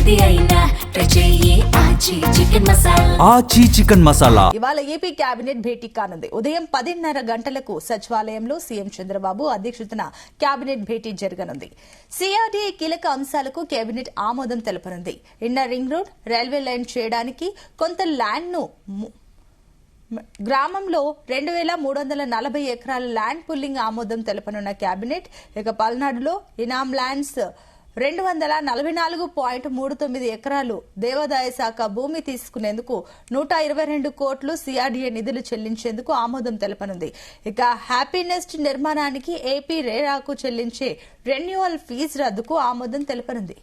ఏది అయినా ట్రై చెయ్యి ఆచి చికెన్ మసాలా. ఆచి చికెన్ మసాలా ఇవాళ ఏపీ కేబినెట్ భేటీ కానుంది. ఉదయం 10:30 గంటలకు సచివాలయంలో సీఎం చంద్రబాబు అధ్యక్షతన కేబినెట్ భేటీ జరగనుంది. సిఆర్డీఏ కీలక అంశాలకు కేబినెట్ ఆమోదం తెలపనుంది. Inner ring road, railway line చేయడానికి కొంత ల్యాండ్ ను గ్రామంలో 2340 ఎకరాల ల్యాండ్ పుల్లింగ్ ఆమోదం తెలపనున్న కేబినెట్. ఇక పల్నాడులో ఇనాం ల్యాండ్స్ 244.39 ఎకరాలు దేవాదాయ శాఖ భూమి తీసుకునేందుకు 122 కోట్లు సిఆర్డీఏ నిధులు చెల్లించేందుకు ఆమోదం తెలపనుంది. ఇక హ్యాపీనెస్ట్ నిర్మాణానికి ఏపీ రేరాకు చెల్లించే రెన్యువల్ ఫీజు రద్దుకు ఆమోదం తెలపనుంది.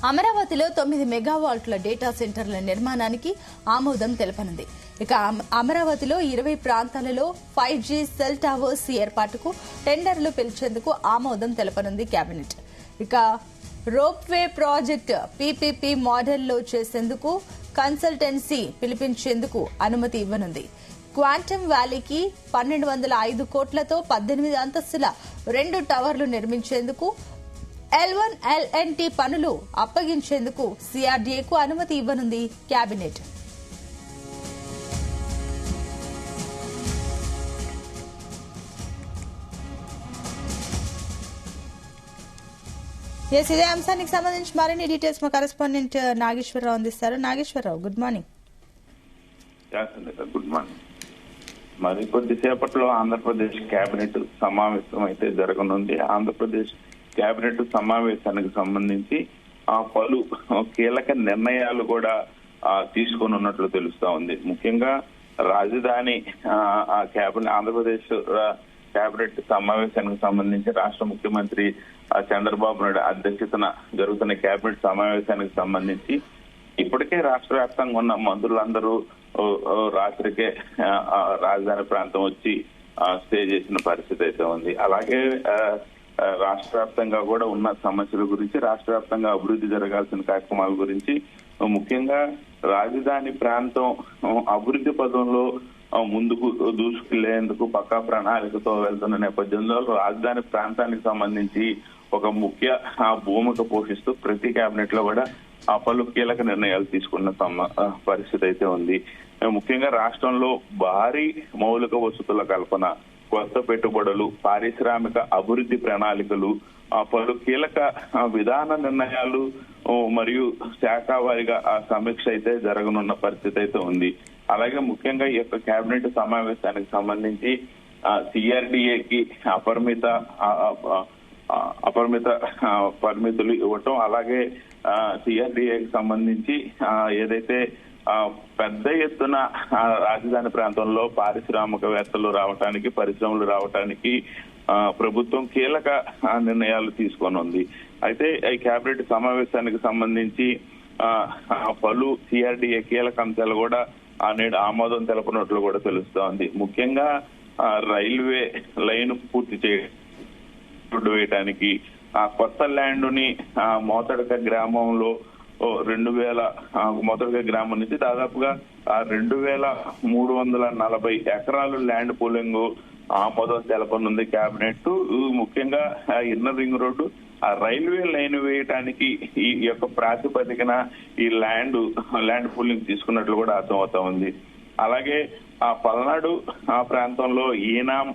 అమరావతిలో 9 మెగావాట్ల డేటా సెంటర్ల నిర్మాణానికి ఆమోదం తెలపనుంది. ఇక అమరావతిలో 20 ప్రాంతాలలో 5G సెల్ టవర్స్ ఏర్పాటుకు టెండర్లు పిలిచేందుకు ఆమోదం తెలపనుంది కేబినెట్. ఇక రోప్వే ప్రాజెక్టు పీపీపీ మోడల్లో చేసేందుకు కన్సల్టెన్సీ పిలిపించేందుకు అనుమతి ఇవ్వనుంది. క్వాంటమ్ వ్యాలీకి 1205 కోట్లతో 18 అంతస్తుల 2 టవర్లు నిర్మించేందుకు L1, LNT పనులు అప్పగించేందుకు సిఆర్డీఏకు అనుమతి ఇవ్వనుంది కేబినెట్. ఇదే అంశానికి సంబంధించి మరిన్ని డీటెయిల్స్ మా కరెస్పాండెంట్ నాగేశ్వరరావు అందిస్తారు. Nageswara Rao, good morning. Good morning. మరి కొద్దిసేపట్లో ఆంధ్రప్రదేశ్ కేబినెట్ సమావేశం అయితే జరగనుంది. ఆంధ్రప్రదేశ్ కేబినెట్ సమావేశానికి సంబంధించి పలు కీలక నిర్ణయాలు కూడా తీసుకొనున్నట్లు తెలుస్తా ఉంది. ముఖ్యంగా రాజధాని ఆంధ్రప్రదేశ్ కేబినెట్ సమావేశానికి సంబంధించి రాష్ట్ర ముఖ్యమంత్రి చంద్రబాబు నాయుడు అధ్యక్షతన జరుగుతున్న కేబినెట్ సమావేశానికి సంబంధించి ఇప్పటికే రాష్ట్ర వ్యాప్తంగా ఉన్న మంత్రులందరూ రాత్రికే రాజధాని ప్రాంతం వచ్చి స్టే చేసిన పరిస్థితి అయితే ఉంది. అలాగే రాష్ట్ర వ్యాప్తంగా కూడా ఉన్న సమస్యల గురించి, రాష్ట్ర వ్యాప్తంగా అభివృద్ధి జరగాల్సిన కార్యక్రమాల గురించి, ముఖ్యంగా రాజధాని ప్రాంతం అభివృద్ధి పదంలో ముందుకు దూసుకెళ్లేందుకు పక్కా ప్రణాళికతో వెళ్తున్న నేపథ్యంలో రాజధాని ప్రాంతానికి సంబంధించి ఒక ముఖ్య భూమిక పోషిస్తూ ప్రతి కేబినెట్ లో కూడా పలు కీలక నిర్ణయాలు తీసుకున్న పరిస్థితి అయితే ఉంది. ముఖ్యంగా రాష్ట్రంలో భారీ మౌలిక వసతుల కల్పన, కొత్త పెట్టుబడులు, పారిశ్రామిక అభివృద్ధి ప్రణాళికలు, పలు కీలక విధాన నిర్ణయాలు మరియు శాఖావారిగా సమీక్ష అయితే జరగనున్న పరిస్థితి అయితే ఉంది. అలాగే ముఖ్యంగా ఈ యొక్క కేబినెట్ సమావేశానికి సంబంధించి సిఆర్డీఏకి అపరిమిత పరిమితులు ఇవ్వటం, అలాగే సిఆర్డీఏకి సంబంధించి ఏదైతే పెద్ద ఎత్తున రాజధాని ప్రాంతంలో పారిశ్రామికవేత్తలు రావటానికి, పరిశ్రమలు రావటానికి ప్రభుత్వం కీలక నిర్ణయాలు తీసుకొని ఉంది. అయితే ఈ కేబినెట్ సమావేశానికి సంబంధించి పలు సిఆర్డీఏ కీలక అంశాలు కూడా నేడు ఆమోదం తెలపనట్లు కూడా తెలుస్తా ఉంది. ముఖ్యంగా రైల్వే లైన్ పూర్తి వేయడానికి కొత్త ల్యాండ్ ని మోతడక గ్రామంలో మొదటిగా గ్రామం నుంచి దాదాపుగా 2340 ఎకరాలు ల్యాండ్ పూలింగ్ ఆమోదం తెలపనుంది కేబినెట్. ముఖ్యంగా inner ring road, railway line వేయటానికి ఈ యొక్క ప్రాతిపదికన ఈ ల్యాండ్ పూలింగ్ తీసుకున్నట్లు కూడా అర్థమవుతా ఉంది. అలాగే పల్నాడు ప్రాంతంలో ఈనాం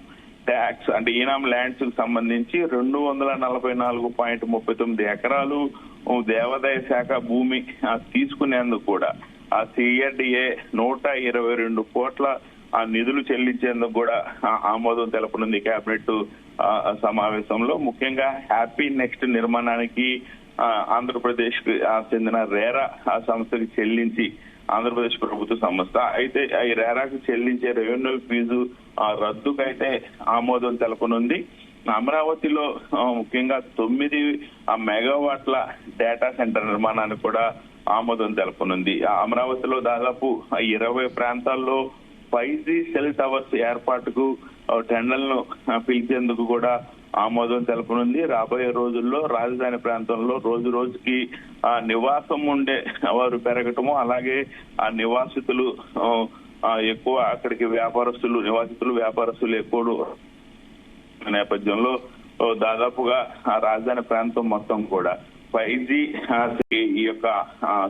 ట్యాక్స్ అంటే ఈనాం ల్యాండ్స్ కు సంబంధించి 244.39 ఎకరాలు దేవాదాయ శాఖ భూమి తీసుకునేందుకు కూడా సిఆర్డీఏ 122 కోట్ల నిధులు చెల్లించేందుకు కూడా ఆమోదం తెలపనుంది కేబినెట్ సమావేశంలో. ముఖ్యంగా హ్యాపీ నెక్స్ట్ నిర్మాణానికి ఆంధ్రప్రదేశ్ కు చెందిన రేరా సంస్థకి చెల్లించి ఆంధ్రప్రదేశ్ ప్రభుత్వ సంస్థ అయితే ఈ రేరాకు చెల్లించే రెవెన్యూ ఫీజు రద్దుకైతే ఆమోదం తెలపనుంది. అమరావతిలో ముఖ్యంగా 9 మెగావాట్ల డేటా సెంటర్ నిర్మాణానికి కూడా ఆమోదం తెలపనుంది. అమరావతిలో దాదాపు 20 ప్రాంతాల్లో 5G సెల్ టవర్స్ ఏర్పాటుకు టెండర్లను పిలిచేందుకు కూడా ఆమోదం తెలపనుంది. రాబోయే రోజుల్లో రాజధాని ప్రాంతంలో రోజు రోజుకి నివాసం ఉండే వారు పెరగటము, అలాగే ఆ నివాసితులు ఎక్కువ అక్కడికి వ్యాపారస్తులు ఎక్కువ నేపథ్యంలో దాదాపుగా రాజధాని ప్రాంతం మొత్తం కూడా 5G ఈ యొక్క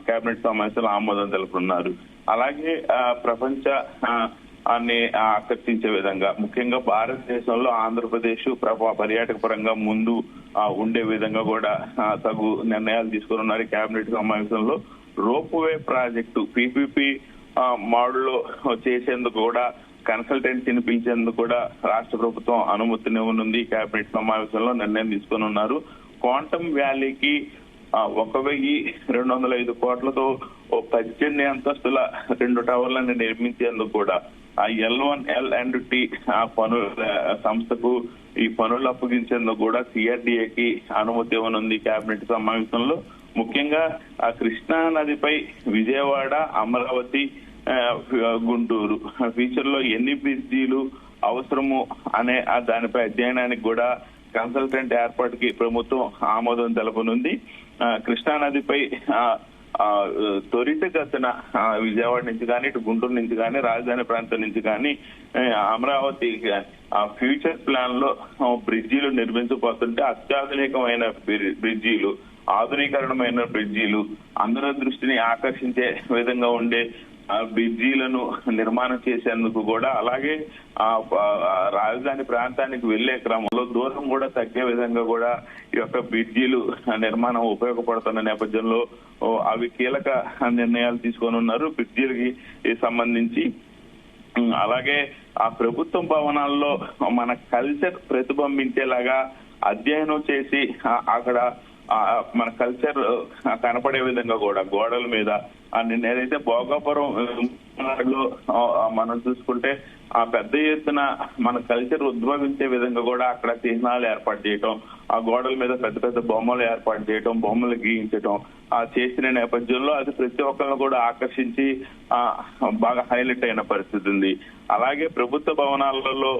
కేబినెట్ సమావేశంలో ఆమోదం తెలుపుతున్నారు. అలాగే ప్రపంచ ఆకర్షించే విధంగా ముఖ్యంగా భారతదేశంలో ఆంధ్రప్రదేశ్ పర్యాటక పరంగా ముందు ఉండే విధంగా కూడా తగు నిర్ణయాలు తీసుకున్నారు. కేబినెట్ సమావేశంలో రోప్వే ప్రాజెక్టు PPP మోడల్లో చేసేందుకు కూడా కన్సల్టెన్సీని పిలిచేందుకు కూడా రాష్ట్ర ప్రభుత్వం అనుమతినివ్వనుంది. కేబినెట్ సమావేశంలో నిర్ణయం తీసుకుని ఉన్నారు. క్వాంటమ్ వ్యాలీకి 1,205 కోట్లతో 18 అంతస్తుల 2 టవర్లను నిర్మించేందుకు కూడా L1, L&T పనుల సంస్థకు ఈ పనులు అప్పగించేందుకు కూడా CRDAకి అనుమతి ఇవ్వనుంది. కేబినెట్ సమావేశంలో ముఖ్యంగా కృష్ణా నదిపై విజయవాడ, అమరావతి, గుంటూరు ఫ్యూచర్ లో ఎన్ని బ్రిడ్జీలు అవసరము అనే దానిపై అధ్యయనానికి కూడా కన్సల్టెంట్ ఏర్పాటుకి ప్రభుత్వం ఆమోదం తెలపనుంది. కృష్ణా నదిపై త్వరితగతిన విజయవాడ నుంచి కానీ, ఇటు గుంటూరు నుంచి కానీ, రాజధాని ప్రాంతం నుంచి కానీ, అమరావతి ఫ్యూచర్ ప్లాన్ లో బ్రిడ్జీలు నిర్మించబోతుంటే అత్యాధునికమైన బ్రిడ్జీలు, ఆధునీకరణమైన బ్రిడ్జీలు, అందరి దృష్టిని ఆకర్షించే విధంగా ఉండే బ్రిడ్జీలను నిర్మాణం చేసేందుకు కూడా, అలాగే రాజధాని ప్రాంతానికి వెళ్లే క్రమంలో దూరం కూడా తగ్గే విధంగా కూడా ఈ యొక్క బ్రిడ్జీలు నిర్మాణం ఉపయోగపడుతున్న నేపథ్యంలో అవి కీలక నిర్ణయాలు తీసుకొని ఉన్నారు బ్రిడ్జీలకి సంబంధించి. అలాగే ఆ ప్రభుత్వ భవనాల్లో మన కల్చర్ ప్రతిబింబించేలాగా అధ్యయనం చేసి అక్కడ మన కల్చర్ కనపడే విధంగా కూడా గోడల మీద ఏదైతే భోగాపురం లో మనం చూసుకుంటే పెద్ద ఎత్తున మన కల్చర్ ఉద్భవించే విధంగా కూడా అక్కడ చిహ్నాలు ఏర్పాటు చేయటం, ఆ గోడల మీద పెద్ద పెద్ద బొమ్మలు ఏర్పాటు చేయటం, బొమ్మలు గీయించటం చేసిన నేపథ్యంలో అది ప్రతి ఒక్కరిని కూడా ఆకర్షించి బాగా హైలైట్ అయిన పరిస్థితి ఉంది. అలాగే ప్రభుత్వ భవనాలలో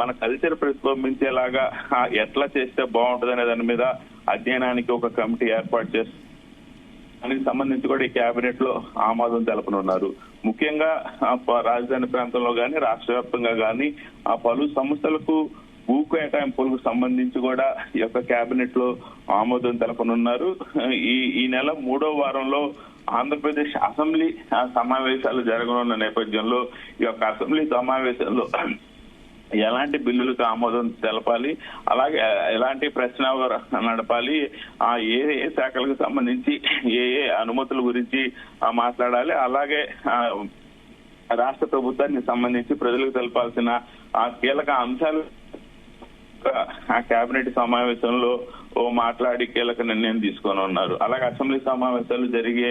మన కల్చర్ ప్రతిబింబించేలాగా ఎట్లా చేస్తే బాగుంటుంది అనే దాని మీద అధ్యయనానికి ఒక కమిటీ ఏర్పాటు చేస్తారు. దానికి సంబంధించి కూడా ఈ కేబినెట్ లో ఆమోదం తెలపనున్నారు. ముఖ్యంగా రాజధాని ప్రాంతంలో గానీ, రాష్ట్ర వ్యాప్తంగా గానీ పలు సంస్థలకు భూ కేటాయింపులకు సంబంధించి కూడా ఈ యొక్క కేబినెట్ లో ఆమోదం తెలపనున్నారు. ఈ నెల 3వ వారంలో ఆంధ్రప్రదేశ్ అసెంబ్లీ సమావేశాలు జరగనున్న నేపథ్యంలో ఈ యొక్క అసెంబ్లీ సమావేశంలో ఎలాంటి బిల్లులకు ఆమోదం తెలపాలి, అలాగే ఎలాంటి ప్రశ్న నడపాలి, ఏ ఏ శాఖలకు సంబంధించి ఏ ఏ అనుమతుల గురించి మాట్లాడాలి, అలాగే రాష్ట్ర ప్రభుత్వానికి సంబంధించి ప్రజలకు తెలపాల్సిన కీలక అంశాలు కేబినెట్ సమావేశంలో మాట్లాడి కీలక నిర్ణయం తీసుకొని ఉన్నారు. అలాగే అసెంబ్లీ సమావేశాలు జరిగే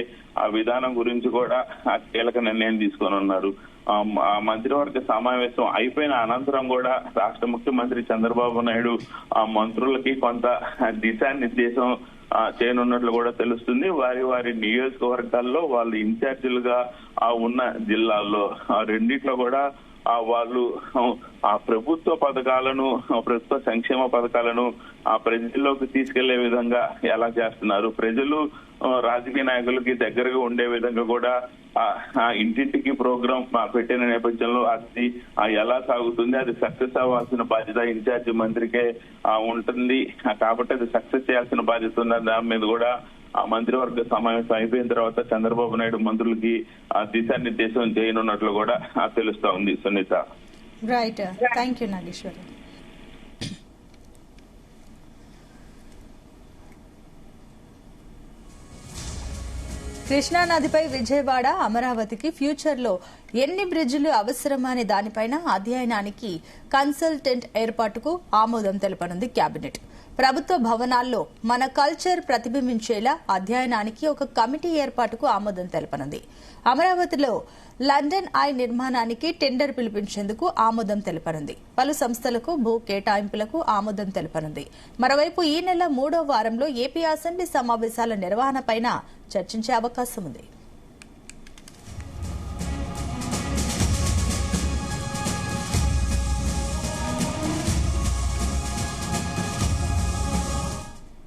విధానం గురించి కూడా కీలక నిర్ణయం తీసుకొని ఉన్నారు. మంత్రివర్గ సమావేశం అయిపోయిన అనంతరం కూడా రాష్ట్ర ముఖ్యమంత్రి చంద్రబాబు నాయుడు మంత్రులకి కొంత దిశానిర్దేశం చేయనున్నట్లు కూడా తెలుస్తుంది. వారి నియోజకవర్గాల్లో వాళ్ళు ఇన్ఛార్జీలుగా ఉన్న జిల్లాల్లో రెండిట్లో కూడా వాళ్ళు ప్రభుత్వ పథకాలను, ప్రభుత్వ సంక్షేమ పథకాలను ప్రజల్లోకి తీసుకెళ్లే విధంగా ఎలా చేస్తున్నారు, ప్రజలు రాజకీయ నాయకులకి దగ్గరగా ఉండే విధంగా కూడా ఇంటింటికి ప్రోగ్రాం పెట్టిన నేపథ్యంలో అది ఎలా సాగుతుంది, అది సక్సెస్ అవ్వాల్సిన బాధ్యత ఇన్ఛార్జి మంత్రికే ఉంటుంది. కాబట్టి అది సక్సెస్ చేయాల్సిన బాధ్యత ఉన్న దాని మీద కూడా మంత్రివర్గ సమావేశం అయిపోయిన తర్వాత చంద్రబాబు నాయుడు మంత్రులకి దిశానిర్దేశం చేయనున్నట్లు కూడా తెలుస్తా ఉంది. Sunita. Right, thank you Nageshwar. కృష్ణానదిపై విజయవాడ, అమరావతికి ఫ్యూచర్ లో ఎన్ని బ్రిడ్జిలు అవసరమనే దానిపైన అధ్యయనానికి కన్సల్టెంట్ ఏర్పాటుకు ఆమోదం తెలపనుంది కేబినెట్. ప్రభుత్వ భవనాల్లో మన కల్చర్ ప్రతిబింబించేలా అధ్యయనానికి ఒక కమిటీ ఏర్పాటుకు ఆమోదం తెలపనుంది. అమరావతిలో లండన్ ఐ నిర్మాణానికి టెండర్ పిలిపించేందుకు ఆమోదం తెలపనుంది. పలు సంస్థలకు భూ కేటాయింపులకు ఆమోదం తెలపనుంది. మరోవైపు ఈ నెల 3వ వారంలో ఏపీ అసెంబ్లీ సమావేశాల నిర్వహణపైన చర్చించే అవకాశం ఉంది.